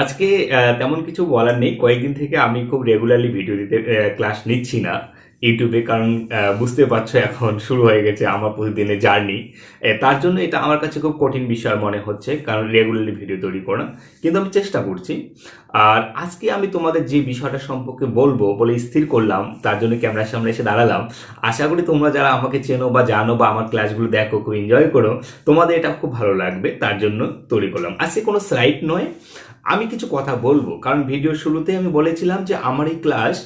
আজকে তেমন কিছু বলার নেই। কয়েকদিন থেকে আমি খুব রেগুলারলি ভিডিও দিতে ক্লাস নিচ্ছি না ইউটিউবে, কারণ বুঝতে পারছো এখন শুরু হয়ে গেছে আমার প্রতিদিনের জার্নি। তার জন্য এটা আমার কাছে খুব কঠিন বিষয় মনে হচ্ছে, কারণ রেগুলারলি ভিডিও তৈরি করা, কিন্তু আমি চেষ্টা করছি। আর আজকে আমি তোমাদের যে বিষয়টা সম্পর্কে বলবো বলে স্থির করলাম, তার জন্য ক্যামেরার সামনে এসে দাঁড়ালাম। আশা করি তোমরা যারা আমাকে চেনো বা জানো বা আমার ক্লাসগুলো দেখো, খুব এনজয় করো, তোমাদের এটা খুব ভালো লাগবে, তার জন্য তৈরি করলাম। আজকে কোনো স্লাইড নয়, আমি কিছু কথা বলবো, কারণ ভিডিওর শুরুতে আমি বলেছিলাম যে আমার এই ক্লাস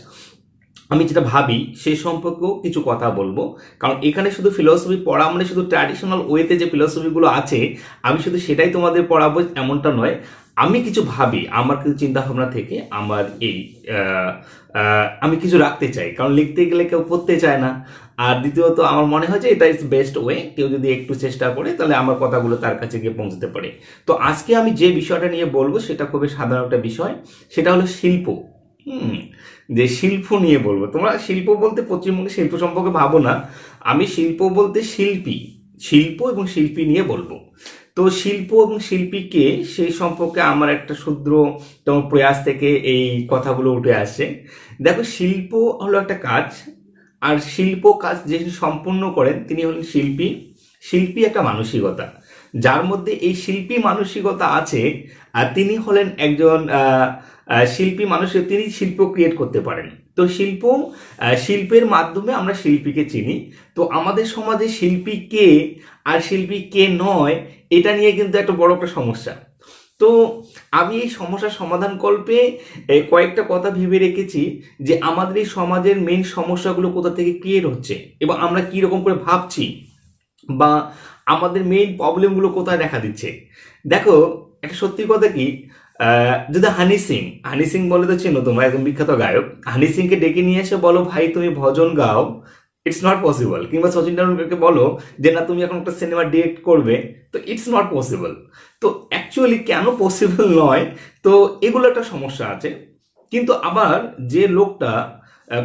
আমি যেটা ভাবি সে সম্পর্কেও কিছু কথা বলবো। কারণ এখানে শুধু ফিলোসফি পড়া মানে শুধু ট্র্যাডিশনাল ওয়েতে যে ফিলোসফিগুলো আছে আমি শুধু সেটাই তোমাদের পড়াবো এমনটা নয়। আমি কিছু ভাবি, আমার কিছু চিন্তা ভাবনা থেকে আমার এই আমি কিছু রাখতে চাই, কারণ লিখতে গেলে কেউ পড়তে চায় না। আর দ্বিতীয়ত আমার মনে হয় যে এটা ইজ বেস্ট ওয়ে, কেউ যদি একটু চেষ্টা করে তাহলে আমার কথাগুলো তার কাছে গিয়ে পৌঁছতে পারে। তো আজকে আমি যে বিষয়টা নিয়ে বলবো সেটা খুবই সাধারণ একটা বিষয়, সেটা হলো শিল্প। হুম যে শিল্প নিয়ে বলবো। তোমরা শিল্প বলতে পশ্চিমবঙ্গের শিল্প সম্পর্কে ভাবো না, আমি শিল্প বলতে শিল্পী, শিল্প এবং শিল্পী নিয়ে বলবো। তো শিল্প এবং শিল্পীকে সেই সম্পর্কে আমার একটা ক্ষুদ্র তোমার প্রয়াস থেকে এই কথাগুলো উঠে আসে। দেখো, শিল্প হলো একটা কাজ, আর শিল্প কাজ যে সম্পূর্ণ করেন তিনি হলেন শিল্পী। শিল্পী একটা মানসিকতা, যার মধ্যে এই শিল্পী মানসিকতা আছে, আর তিনি হলেন একজন শিল্পী মানুষ, তিনি শিল্প ক্রিয়েট করতে পারেন। তো শিল্পের মাধ্যমে আমরা শিল্পীকে চিনি। তো আমাদের সমাজে শিল্পী কে আর শিল্পী কে নয়, এটা নিয়ে কিন্তু একটা বড় একটা সমস্যা। তো আমি এই সমস্যার সমাধান কল্পে কয়েকটা কথা ভেবে রেখেছি, যে আমাদের এই সমাজের মেন সমস্যাগুলো কোথা থেকে ক্রিয়েট হচ্ছে এবং আমরা কি রকম করে ভাবছি, বা আমাদের মেইন প্রবলেমগুলো কোথায় দেখা দিচ্ছে। দেখো, একটা সত্যি কথা কি, যদি হানি সিং বলে তো চেনো তোমরা, একদম বিখ্যাত গায়ক। হানি সিংকে ডেকে নিয়ে এসে বলো ভাই তুমি ভজন গাও, ইটস নট পসিবল। কিংবা সচিন টেন্ডুলকারকে বলো যে না তুমি এখন একটা সিনেমা ডিরেক্ট করবে, তো ইটস নট পসিবল। তো অ্যাকচুয়ালি কেন পসিবল নয়, তো এগুলো একটা সমস্যা আছে। কিন্তু আবার যে লোকটা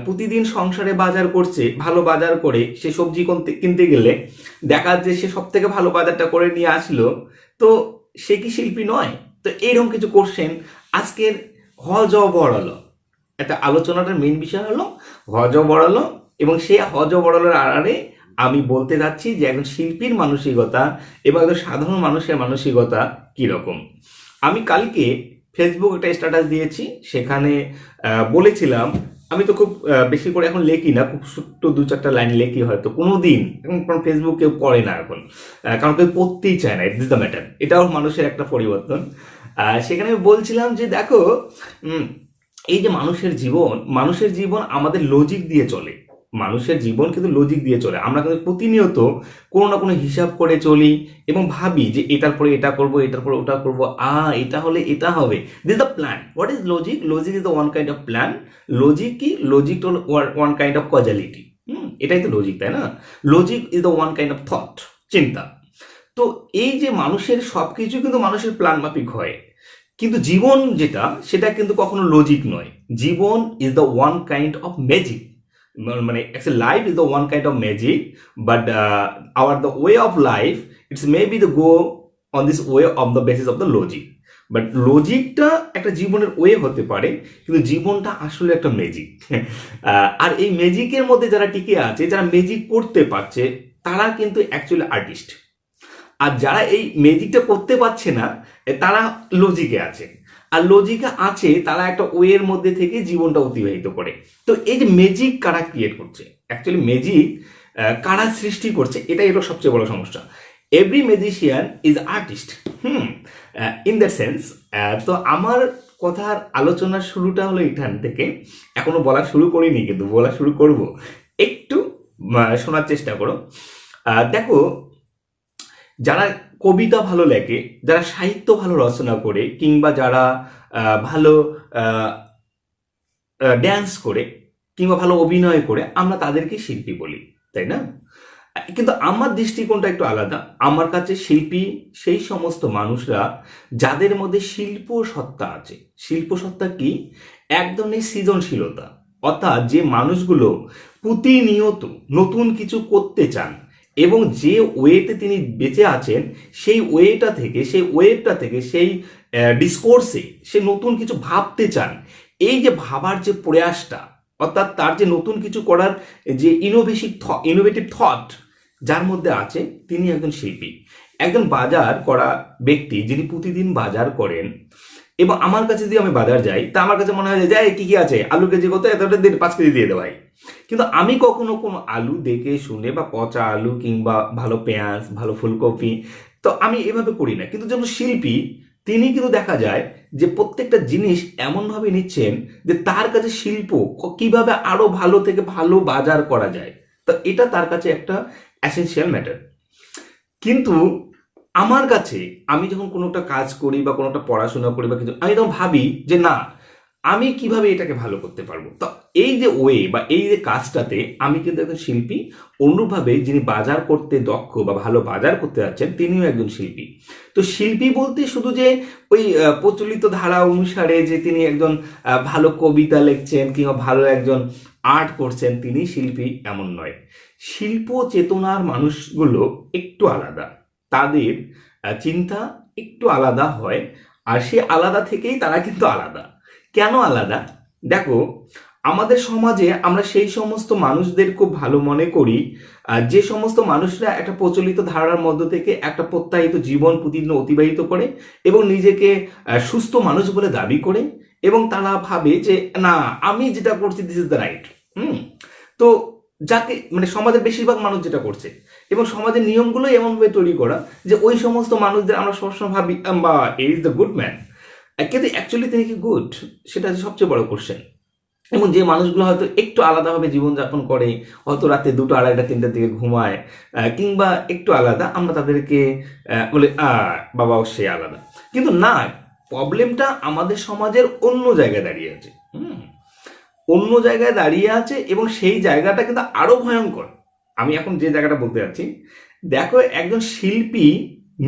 প্রতিদিন সংসারে বাজার করছে, ভালো বাজার করে সে সবজি কিনতে গেলে দেখা যাচ্ছে সে সব থেকে ভালো বাজারটা করে নিয়ে আসলো, তো সে কি শিল্পী নয়? তো এইরকম কিছু কোশ্চেন আজকের হজ বড়ালো একটা আলোচনাটার মেইন বিষয় হলো হজ বড়ালো। এবং সেই হজ বড়ালোর আড়ালে আমি বলতে যাচ্ছি যে একজন শিল্পীর মানসিকতা এবং একজন সাধারণ মানুষের মানসিকতা কিরকম। আমি কালকে ফেসবুক একটা স্ট্যাটাস দিয়েছি, সেখানে বলেছিলাম, আমি তো খুব বেশি করে এখন লেখি না, খুব ছোট্ট দু চারটা লাইন লেখি হয়তো কোনো দিন, এখন ফেসবুক কেউ পড়ে না এখন, কারণ কেউ পড়তেই চায় না, ইট ইস দ্য ম্যাটার। এটাও মানুষের একটা পরিবর্তন। সেখানে আমি বলছিলাম যে দেখো, এই যে মানুষের জীবন আমাদের লজিক দিয়ে চলে। মানুষের জীবন কিন্তু লজিক দিয়ে চলে, আমরা কিন্তু প্রতিনিয়ত কোনো না কোনো হিসাব করে চলি এবং ভাবি যে এটার পরে এটা করব, এটার পরে ওটা করব, এটা হলে এটা হবে। This the plan. What is logic? Logic is the one kind of plan. Logic কি? লজিক হল ওয়ান কাইন্ড অফ কজালিটি। এটাই তো লজিক, তাই না? Logic is the one kind of thought, চিন্তা। তো এই যে মানুষের সবকিছু কিন্তু মানুষের প্ল্যান মাফিক হয়, কিন্তু জীবন যেটা সেটা কিন্তু কখনো লজিক নয়। জীবন is the one kind of magic. মানে life is the one kind of magic, but our the way of life it's may be the go on this way of the basis of the logic. But লজিকটা একটা জীবনের way হতে পারে, কিন্তু জীবনটা আসলে একটা ম্যাজিক। আর এই ম্যাজিকের মধ্যে যারা টিকে আছে, যারা ম্যাজিক করতে পারছে, তারা কিন্তু অ্যাকচুয়ালি আর্টিস্ট। আর যারা এই ম্যাজিকটা করতে পারছে না, তারা লজিকে আছে। আর লজিকে আছে তারা একটা ওয়ের মধ্যে থেকে জীবনটা অতিবাহিত করে। তো এই যে ম্যাজিক কারা ক্রিয়েট করছে, অ্যাকচুয়ালি ম্যাজিক কারা সৃষ্টি করছে, এটাই হলো সবচেয়ে বড় সমস্যা। Every magician is artist. In that sense. তো আমার কথার আলোচনার শুরুটা হলো এখান থেকে। এখনো বলা শুরু করিনি, কিন্তু বলা শুরু করব, একটু শোনার চেষ্টা করো। দেখো, যারা কবিতা ভালো লেখে, যারা সাহিত্য ভালো রচনা করে, কিংবা যারা ভালো ড্যান্স করে, কিংবা ভালো অভিনয় করে, আমরা তাদেরকে শিল্পী বলি, তাই না? কিন্তু আমার দৃষ্টিকোণটা একটু আলাদা। আমার কাছে শিল্পী সেই সমস্ত মানুষরা যাদের মধ্যে শিল্প সত্তা আছে। শিল্প সত্তা কি? এক ধরনের সৃজনশীলতা, অর্থাৎ যে মানুষগুলো প্রতিনিয়ত নতুন কিছু করতে চান, এবং যে ওয়েতে তিনি বেঁচে আছেন সেই ওয়েবটা থেকে সেই ডিসকোর্সে সে নতুন কিছু ভাবতে চান। এই যে ভাবার যে প্রয়াসটা, অর্থাৎ তার যে নতুন কিছু করার যে ইনোভেটিভ থট যার মধ্যে আছে, তিনি একজন শিল্পী, একজন বাজার করা ব্যক্তি যিনি প্রতিদিন বাজার করেন। এবং আমার কাছে যদি আমি বাজার যাই, তা আমার কাছে মনে হয় যে যাই কি কি আছে, আলু কেজি কত, এতটা 5 কেজি দিয়ে দেওয়াই। কিন্তু আমি কখনো কোনো আলু দেখে শুনে, বা পচা আলু কিংবা ভালো পেঁয়াজ, ভালো ফুলকপি, তো আমি এভাবে করি না। কিন্তু যখন শিল্পী, তিনি কিন্তু দেখা যায় যে প্রত্যেকটা জিনিস এমনভাবে নিচ্ছেন যে তার কাছে শিল্প কিভাবে আরো ভালো থেকে ভালো বাজার করা যায়, তো এটা তার কাছে একটা অ্যাসেনশিয়াল ম্যাটার। কিন্তু আমার কাছে, আমি যখন কোনো একটা কাজ করি বা কোনো একটা পড়াশোনা করি বা কিছু, আমি তখন ভাবি যে না, আমি কিভাবে এটাকে ভালো করতে পারবো। তো এই যে ওয়ে বা এই যে কাজটাতে আমি কিন্তু একজন শিল্পী। অনুরূপভাবে যিনি বাজার করতে দক্ষ বা ভালো বাজার করতে যাচ্ছেন, তিনিও একজন শিল্পী। তো শিল্পী বলতে শুধু যে ওই প্রচলিত ধারা অনুসারে যে তিনি একজন ভালো কবিতা লিখছেন কিংবা ভালো একজন আর্ট করছেন তিনি শিল্পী, এমন নয়। শিল্প চেতনার মানুষগুলো একটু আলাদা, তাদের চিন্তা একটু আলাদা হয়। আর সে আলাদা থেকেই তারা কিন্তু আলাদা। কেন আলাদা? দেখো, আমাদের সমাজে আমরা সেই সমস্ত মানুষদের খুব ভালো মনে করি যে সমস্ত মানুষরা একটা প্রচলিত ধারার মধ্য থেকে একটা প্রত্যাহিত জীবন প্রতিদিন অতিবাহিত করে এবং নিজেকে সুস্থ মানুষ বলে দাবি করে, এবং তারা ভাবে যে না, আমি যেটা করছি দিস ইজ দ্য রাইট। তো যাকে মানে সমাজের বেশিরভাগ মানুষ যেটা করছে, এবং সমাজের নিয়মগুলো এমনভাবে তৈরি করা যে ওই সমস্ত মানুষদের আমরা সবসময় ভাবি বা ইজ দ্য গুড ম্যান। কিন্তু অ্যাকচুয়ালি তিনি কি গুড, সেটা হচ্ছে সবচেয়ে বড় কোশ্চেন। এবং যে মানুষগুলো হয়তো একটু আলাদাভাবে জীবনযাপন করে, হয়তো রাতে 2টা, 2:30, 3টার দিকে ঘুমায়, কিংবা একটু আলাদা, আমরা তাদেরকে বলে বাবা সে আলাদা। কিন্তু না, প্রবলেমটা আমাদের সমাজের অন্য জায়গায় দাঁড়িয়ে আছে। অন্য জায়গায় দাঁড়িয়ে আছে, এবং সেই জায়গাটা কিন্তু আরো ভয়ঙ্কর। আমি এখন যে জায়গাটা বলতে যাচ্ছি, দেখো, একজন শিল্পী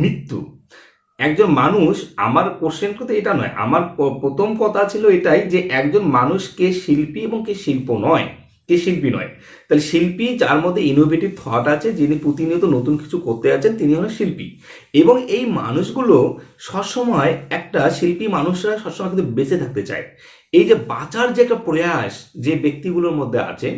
মৃত্যু, একজন মানুষ, আমার কোশ্চেন কিন্তু এটা নয়, আমার প্রথম কথা ছিল এটাই যে একজন মানুষ কে শিল্পী এবং কে শিল্প নয়, কে শিল্পী নয়। তাহলে শিল্পী যার মধ্যে ইনোভেটিভ থট আছে, যিনি প্রতিনিয়ত নতুন কিছু করতে যাচ্ছেন, তিনি হলেন শিল্পী। এবং এই মানুষগুলো সবসময়, একটা শিল্পী মানুষরা সবসময় কিন্তু বেঁচে থাকতে চায়। এই যে বাঁচার যে একটা প্রয়াস যে ব্যক্তিগুলোর মধ্যে আছে,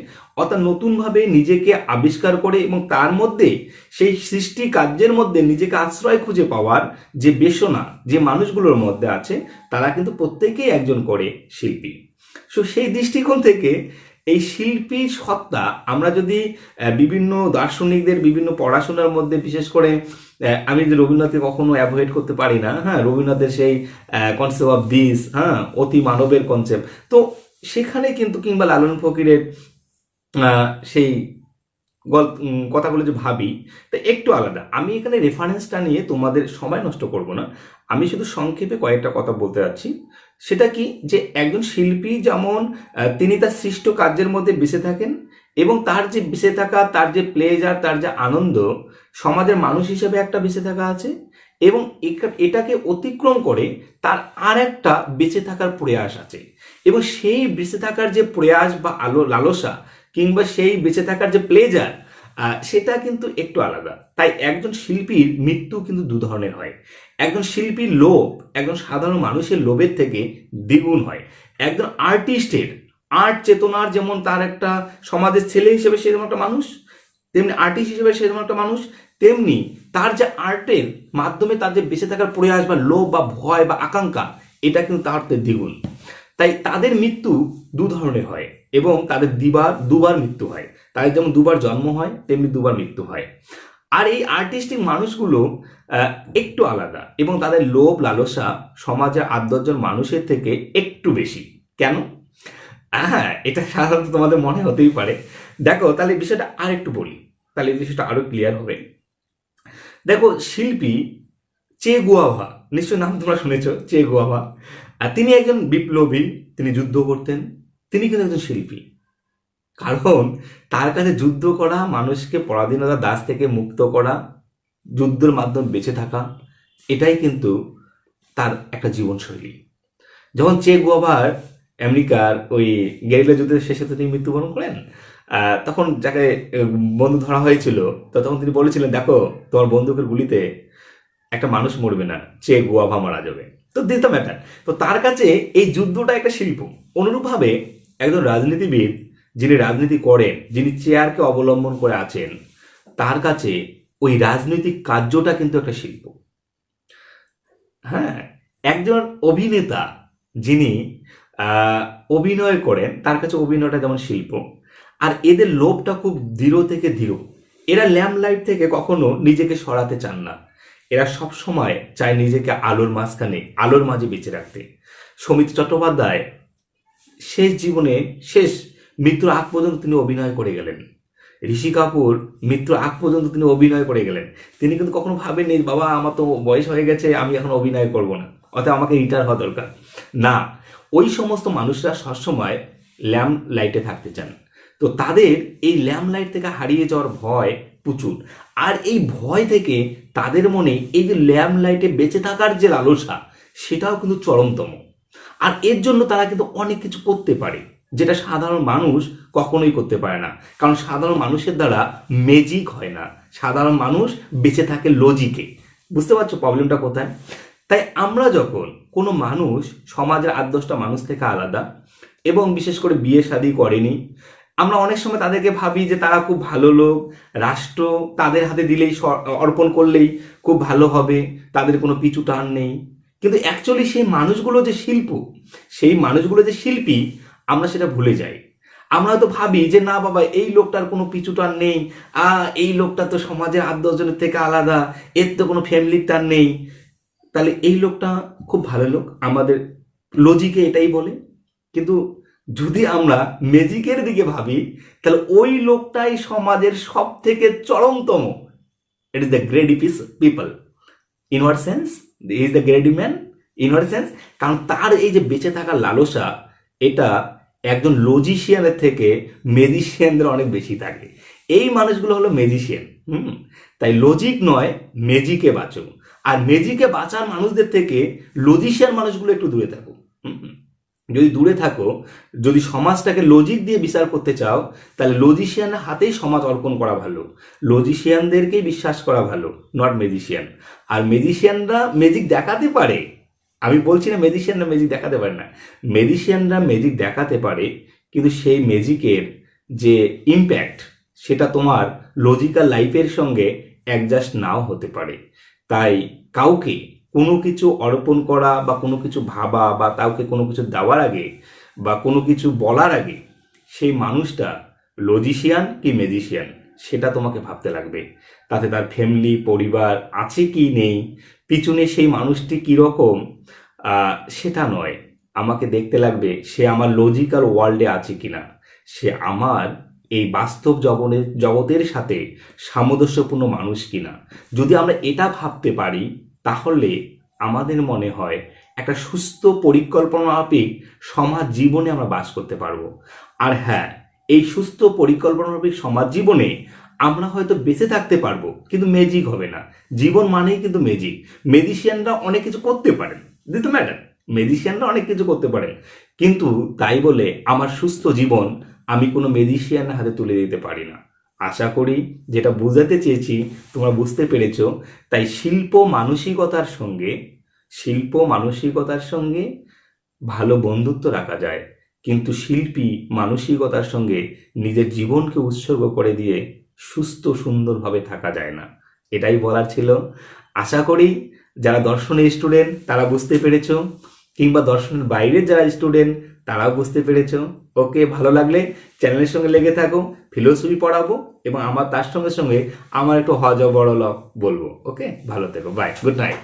অর্থাৎ নতুনভাবে নিজেকে আবিষ্কার করে এবং তার মধ্যে সেই সৃষ্টি কার্যের মধ্যে নিজেকে আশ্রয় খুঁজে পাওয়ার যে বেসনা যে মানুষগুলোর মধ্যে আছে, তারা কিন্তু প্রত্যেকেই একজন করে শিল্পী। সো সেই দৃষ্টিকোণ থেকে এই শিল্পী সত্তা আমরা যদি বিভিন্ন দার্শনিকদের বিভিন্ন পড়াশোনার মধ্যে, বিশেষ করে আমি যে রবীন্দ্রনাথকে কখনো অ্যাভয়েড করতে পারি না, হ্যাঁ, রবীন্দ্রনাথের সেই কনসেপ্ট অফ দিস, হ্যাঁ, অতি মানবের কনসেপ্ট, তো সেখানে কিন্তু, কিংবা লালন ফকিরের সেই কথাগুলো যে ভাবি, তা একটু আলাদা। আমি এখানে রেফারেন্সটা নিয়ে তোমাদের সময় নষ্ট করব না, আমি শুধু সংক্ষেপে কয়েকটা কথা বলতে যাচ্ছি। সেটা কি, যে একজন শিল্পী যেমন তিনি তার সৃষ্ট কার্যের মধ্যে বেঁচে থাকেন, এবং তার যে বেঁচে থাকা, তার যে প্লেজার, তার যে আনন্দ, সমাজের মানুষ হিসেবে একটা বেঁচে থাকা আছে, এবং এটাকে অতিক্রম করে তার আর একটা বেঁচে থাকার প্রয়াস আছে। এবং সেই বেঁচে থাকার যে প্রয়াস বা লালসা, কিংবা সেই বেঁচে থাকার যে প্লেজার, সেটা কিন্তু একটু আলাদা। তাই একজন শিল্পীর মৃত্যু কিন্তু 2 ধরনের হয়। একজন শিল্পীর লোভ একজন সাধারণ মানুষের লোভের থেকে দ্বিগুণ হয়। একজন আর্টিস্টের আর্ট চেতনার, যেমন তার একটা সমাজের ছেলে হিসেবে সে যেমন একটা মানুষ, তেমনি আর্টিস্ট হিসেবে সে যেমন একটা মানুষ, তেমনি তার যে আর্টের মাধ্যমে তার যে বেঁচে থাকার প্রয়াস বা লোভ বা ভয় বা আকাঙ্ক্ষা, এটা কিন্তু তার দ্বিগুণ। তাই তাদের মৃত্যু 2 ধরনের হয়, এবং তাদের দুবার মৃত্যু হয়। তাদের যেমন 2বার জন্ম হয়, তেমনি 2বার মৃত্যু হয়। আর এই আর্টিস্টিক মানুষগুলো একটু আলাদা, এবং তাদের লোভ লালসা সমাজের 8-10 জন মানুষের থেকে একটু বেশি। কেন? হ্যাঁ, এটা সাধারণত তোমাদের মনে হতেই পারে। দেখো, তাহলে বিষয়টা আর একটু বলি, তাহলে বিষয়টা আরো ক্লিয়ার হবে। দেখো, শিল্পী চে গুয়াভা, নিশ্চয় নাম তোমরা শুনেছ, চে গুয়াভা। তিনি একজন বিপ্লবী, তিনি যুদ্ধ করতেন, তিনি কিন্তু একজন শিল্পী। কারণ তার কাছে যুদ্ধ করা, মানুষকে পরাধীনতার দাস থেকে মুক্ত করা, যুদ্ধের মাধ্যমে বেঁচে থাকা, এটাই কিন্তু তার একটা জীবনশৈলী। যখন চে গুয়াভার আমেরিকার ওই গেরিলা যুদ্ধের শেষে তো তিনি মৃত্যুবরণ করেন, তখন যাকে বন্ধু ধরা হয়েছিল, তো তখন তিনি বলেছিলেন, দেখো তোমার বন্দুকের গুলিতে একটা মানুষ মরবে না, চেয়ে গুয়াভা মারা যাবে। তো দিস দ্য ম্যাটার। তো তার কাছে এই যুদ্ধটা একটা শিল্প। অনুরূপভাবে একজন রাজনীতিবিদ যিনি রাজনীতি করেন, যিনি চেয়ারকে অবলম্বন করে আছেন, তার কাছে ওই রাজনৈতিক কার্যটা কিন্তু একটা শিল্প। হ্যাঁ, একজন অভিনেতা যিনি আহ, অভিনয় করেন, তার কাছে অভিনয়টা যেমন শিল্প। আর এদের লোভটা খুব দৃঢ় থেকে দৃঢ়। এরা ল্যাম্প লাইট থেকে কখনো নিজেকে সরাতে চান না। এরা সব সময় চায় নিজেকে আলোর মাঝখানে, আলোর মাঝে বেঁচে রাখতে। সমিত চট্টোপাধ্যায় শেষ জীবনে, শেষ মৃত্যুর আগ পর্যন্ত তিনি অভিনয় করে গেলেন। ঋষি কাপুর মৃত্যুর আগ পর্যন্ত তিনি অভিনয় করে গেলেন। তিনি কিন্তু কখনো ভাবেননি, বাবা আমার তো বয়স হয়ে গেছে, আমি এখন অভিনয় করব না, অর্থাৎ আমাকে রিটায়ার হওয়া দরকার। না, ওই সমস্ত মানুষরা সবসময় ল্যাম্প লাইটে থাকতে চান। তো তাদের এই ল্যাম্প লাইট থেকে হারিয়ে যাওয়ার ভয় প্রচুর। আর এই ভয় থেকে তাদের মনে এই যে ল্যাম্প লাইটে বেঁচে থাকার যে লালসা, সেটাও কিন্তু চরমতম। আর এর জন্য তারা কিন্তু অনেক কিছু করতে পারে, যেটা সাধারণ মানুষ কখনোই করতে পারে না। কারণ সাধারণ মানুষের দ্বারা ম্যাজিক হয় না, সাধারণ মানুষ বেঁচে থাকে লজিকে। বুঝতে পারছো প্রবলেমটা কোথায়? তাই আমরা যখন কোনো মানুষ সমাজের 8-10টা মানুষ থেকে আলাদা, এবং বিশেষ করে বিয়ে শাদী করেনি, আমরা অনেক সময় তাদেরকে ভাবি যে তারা খুব ভালো লোক, রাষ্ট্র তাদের হাতে দিলেই, অর্পণ করলেই খুব ভালো হবে, তাদের কোনো পিছু টান নেই। কিন্তু অ্যাকচুয়ালি সেই মানুষগুলো যে শিল্প, সেই মানুষগুলো যে শিল্পী, আমরা সেটা ভুলে যাই। আমরা হয়তো ভাবি যে না বাবা, এই লোকটার কোনো পিছু টান নেই, এই লোকটা তো সমাজের 8-10 জনের থেকে আলাদা, এর তো কোনো ফ্যামিলির টান নেই, তাহলে এই লোকটা খুব ভালো লোক, আমাদের লজিকে এটাই বলে। কিন্তু যদি আমরা ম্যাজিকের দিকে ভাবি, তাহলে ওই লোকটাই সমাজের সব থেকে চরমতম। It is the greedy people. In what sense is the greedy man? In what sense? কারণ তার এই যে বেঁচে থাকার লালসা, এটা একজন লজিশিয়ানের থেকে ম্যাজিশিয়ানদের অনেক বেশি থাকে। এই মানুষগুলো হলো ম্যাজিশিয়ান। তাই লজিক নয়, ম্যাজিকে বাঁচো। আর ম্যাজিকে বাঁচার মানুষদের থেকে লজিশিয়ান মানুষগুলো একটু দূরে থাকো। যদি দূরে থাকো, যদি সমাজটাকে লজিক দিয়ে বিচার করতে চাও, তাহলে লজিশিয়ানের হাতেই সমাজ অর্পণ করা ভালো। লজিশিয়ানদেরকেই বিশ্বাস করা ভালো, নট ম্যাজিশিয়ান। আর ম্যাজিশিয়ানরা ম্যাজিক দেখাতে পারে, আমি বলছি না ম্যাজিশিয়ানরা ম্যাজিক দেখাতে পারে না, ম্যাজিশিয়ানরা ম্যাজিক দেখাতে পারে, কিন্তু সেই ম্যাজিকের যে ইম্প্যাক্ট, সেটা তোমার লজিক্যাল লাইফের সঙ্গে অ্যাডজাস্ট নাও হতে পারে। তাই কাউকে কোনো কিছু অর্পণ করা বা কোনো কিছু ভাবা বা কাউকে কোনো কিছু দেওয়ার আগে বা কোনো কিছু বলার আগে সেই মানুষটা লজিশিয়ান কি ম্যাজিশিয়ান, সেটা তোমাকে ভাবতে লাগবে। তাতে তার ফ্যামিলি, পরিবার আছে কি নেই, পিছনে সেই মানুষটি কীরকম, সেটা নয়। আমাকে দেখতে লাগবে সে আমার লজিক্যাল ওয়ার্ল্ডে আছে কিনা, সে আমার এই বাস্তব জগতের সাথে সামঞ্জস্যপূর্ণ মানুষ কিনা। যদি আমরা এটা ভাবতে পারি, তাহলে আমাদের মনে হয় একটা সুস্থ পরিকল্পনা মাফিক সমাজ জীবনে আমরা বাস করতে পারবো। আর হ্যাঁ, এই সুস্থ পরিকল্পনা মাফিক সমাজ জীবনে আমরা হয়তো বেঁচে থাকতে পারবো, কিন্তু ম্যাজিক হবে না। জীবন মানেই কিন্তু ম্যাজিক। ম্যাজিশিয়ানরা অনেক কিছু করতে পারেন, দিতে ম্যাডাম, ম্যাজিশিয়ানরা অনেক কিছু করতে পারেন, কিন্তু তাই বলে আমার সুস্থ জীবন আমি কোনো ম্যাজিশিয়ানের হাতে তুলে দিতে পারি না। আশা করি যেটা বোঝাতে চেয়েছি তোমরা বুঝতে পেরেছো। তাই শিল্প মানসিকতার সঙ্গে ভালো বন্ধুত্ব রাখা যায়, কিন্তু শিল্পী মানসিকতার সঙ্গে নিজের জীবনকে উৎসর্গ করে দিয়ে সুস্থ সুন্দরভাবে থাকা যায় না। এটাই বলার ছিল। আশা করি যারা দর্শনের স্টুডেন্ট তারা বুঝতে পেরেছো, কিংবা দর্শনের বাইরের যারা স্টুডেন্ট তারাও বুঝতে পেরেছো। ওকে, ভালো লাগলে চ্যানেলের সঙ্গে লেগে থাকো, ফিলোসফি পড়াবো, এবং আমার তার সঙ্গে সঙ্গে আমার একটু হজ বড় লক বলবো। ওকে, ভালো থেকো, বাই, গুড নাইট।